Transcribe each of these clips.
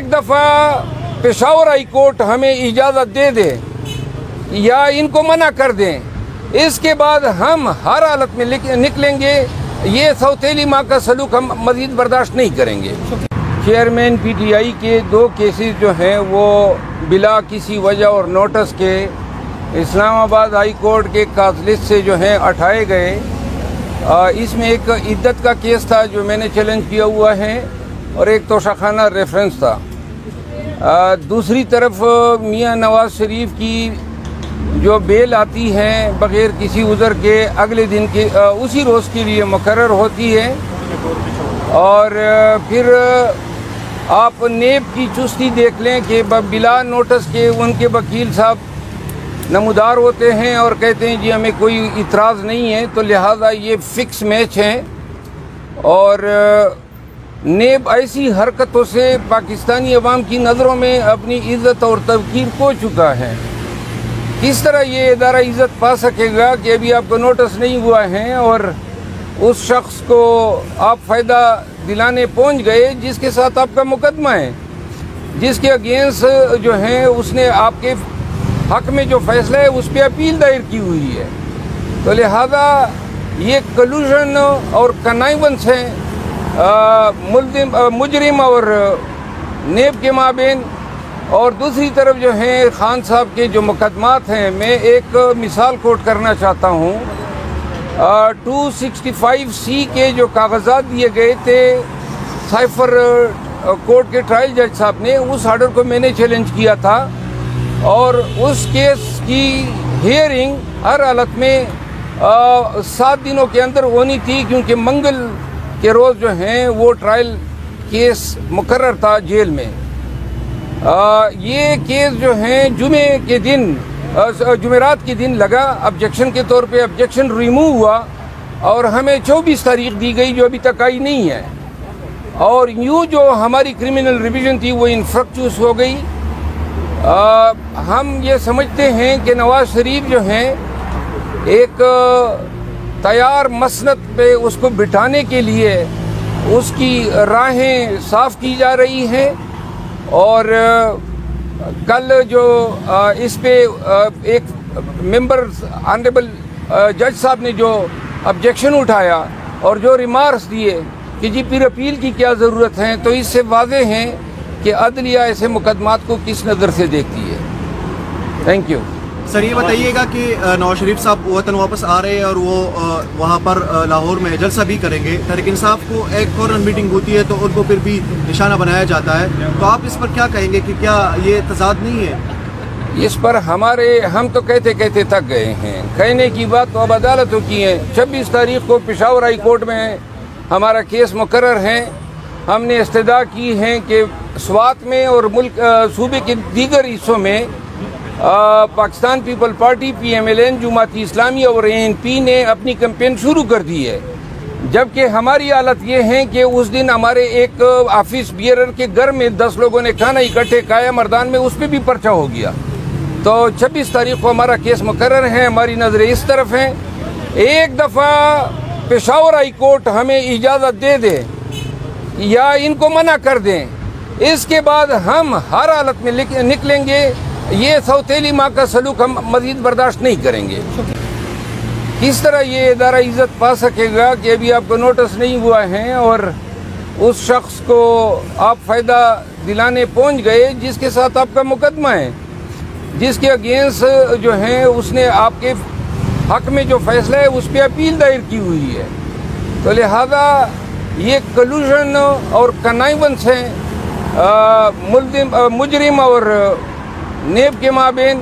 ایک دفعہ Peshawar high court ہمیں اجازت دے دے یا ان کو منع کر دیں، اس کے بعد ہم ہر حالت میں نکلیں گے۔ یہ سوتیلی ماں کا سلوک ہم مزید برداشت نہیں کریں گے۔ چیئرمین پی ٹی آئی کے 2 کیسز جو ہیں وہ بلا کسی وجہ اور نوٹس کے اسلام آباد ہائی کورٹ کے کاز لسٹ سے جو ہیں ہٹائے گئے۔ اس میں ایک عدت کا کیس تھا جو میں نے چیلنج کیا ہوا ہے، اور ایک توشہ ریفرنس تھا۔ دوسری طرف میاں نواز شریف کی جو بیل آتی ہے بغیر کسی عذر کے اگلے دن کے اسی روز کے لیے مقرر ہوتی ہے، اور پھر آپ نیب کی چستی دیکھ لیں کہ بلا نوٹس کے ان کے وکیل صاحب نمودار ہوتے ہیں اور کہتے ہیں جی ہمیں کوئی اعتراض نہیں ہے، تو لہٰذا یہ فکس میچ ہیں۔ اور نیب ایسی حرکتوں سے پاکستانی عوام کی نظروں میں اپنی عزت اور توقیر کھو چکا ہے۔ کس طرح یہ ادارہ عزت پا سکے گا کہ ابھی آپ کو نوٹس نہیں ہوا ہے اور اس شخص کو آپ فائدہ دلانے پہنچ گئے جس کے ساتھ آپ کا مقدمہ ہے، جس کے اگینسٹ جو ہیں اس نے آپ کے حق میں جو فیصلہ ہے اس پہ اپیل دائر کی ہوئی ہے۔ تو لہذا یہ کلوژن اور کنائیونس ہیں مجرم اور نیب کے مابین۔ اور دوسری طرف جو ہیں خان صاحب کے جو مقدمات ہیں، میں ایک مثال کوٹ کرنا چاہتا ہوں۔ 265C کے جو کاغذات دیے گئے تھے سائفر کورٹ کے ٹرائل جج صاحب نے، اس آرڈر کو میں نے چیلنج کیا تھا، اور اس کیس کی ہیئرنگ ہر حالت میں 7 دنوں کے اندر ہونی تھی، کیونکہ منگل کے روز جو ہیں وہ ٹرائل کیس مقرر تھا جیل میں۔ یہ کیس جو ہیں جمعرات کے دن لگا، آبجیکشن کے طور پہ آبجیکشن ریموو ہوا، اور ہمیں 24 تاریخ دی گئی جو ابھی تک آئی نہیں ہے، اور یوں جو ہماری کرمنل ریویژن تھی وہ انفرکچوس ہو گئی۔ ہم یہ سمجھتے ہیں کہ نواز شریف جو ہیں ایک تیار مسند پہ اس کو بٹھانے کے لیے اس کی راہیں صاف کی جا رہی ہیں، اور کل جو اس پہ ایک ممبر آنریبل جج صاحب نے جو آبجیکشن اٹھایا اور جو ریمارکس دیے کہ جی پھر اپیل کی کیا ضرورت ہے، تو اس سے واضح ہیں کہ عدلیہ ایسے مقدمات کو کس نظر سے دیکھتی ہے۔ Thank you. سر یہ بتائیے گا کہ نواز شریف صاحب وطن واپس آ رہے ہیں اور وہ وہاں پر لاہور میں جلسہ بھی کریں گے، تحریک انصاف کو ایک فوراً میٹنگ ہوتی ہے تو ان کو پھر بھی نشانہ بنایا جاتا ہے، تو آپ اس پر کیا کہیں گے کہ کیا یہ تضاد نہیں ہے؟ اس پر ہم تو کہتے تھک گئے ہیں، کہنے کی بات تو اب عدالتوں کی ہے۔ 26 تاریخ کو پشاور ہائی کورٹ میں ہمارا کیس مقرر ہے۔ ہم نے استدعا کی ہے کہ سوات میں اور صوبے کے دیگر حصوں میں Pakistan people party, PMLN، Jamaat Islami اور ANP نے اپنی کیمپین شروع کر دی ہے، جبکہ ہماری حالت یہ ہے کہ اس دن ہمارے ایک آفس بیئرر کے گھر میں 10 لوگوں نے کھانا اکٹھے کھایا مردان میں، اس پہ بھی پرچہ ہو گیا۔ تو 26 تاریخ کو ہمارا کیس مقرر ہے، ہماری نظریں اس طرف ہیں۔ ایک دفعہ پشاور ہائی کورٹ ہمیں اجازت دے دے یا ان کو منع کر دیں، اس کے بعد ہم ہر حالت میں نکلیں گے۔ یہ سوتیلی ماں کا سلوک ہم مزید برداشت نہیں کریں گے۔ کس طرح یہ ادارہ عزت پا سکے گا کہ ابھی آپ کو نوٹس نہیں ہوا ہے اور اس شخص کو آپ فائدہ دلانے پہنچ گئے جس کے ساتھ آپ کا مقدمہ ہے، جس کے اگینسٹ جو ہیں اس نے آپ کے حق میں جو فیصلہ ہے اس پہ اپیل دائر کی ہوئی ہے۔ تو لہذا یہ کلوژن اور کنائیونس ہیں مجرم اور نیب کے مابین۔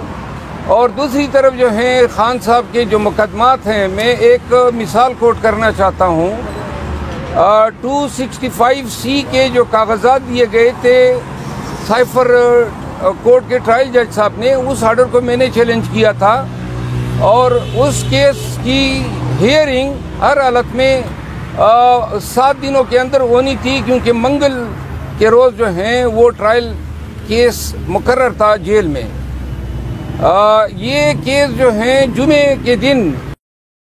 اور دوسری طرف جو ہیں خان صاحب کے جو مقدمات ہیں، میں ایک مثال کوٹ کرنا چاہتا ہوں۔ 265C کے جو کاغذات دیے گئے تھے سائفر کورٹ کے ٹرائل جج صاحب نے، اس آرڈر کو میں نے چیلنج کیا تھا، اور اس کیس کی ہیئرنگ ہر حالت میں 7 دنوں کے اندر ہونی تھی، کیونکہ منگل کے روز جو ہیں وہ ٹرائل کیس مقرر تھا جیل میں۔ یہ کیس جو ہیں جمعے کے دن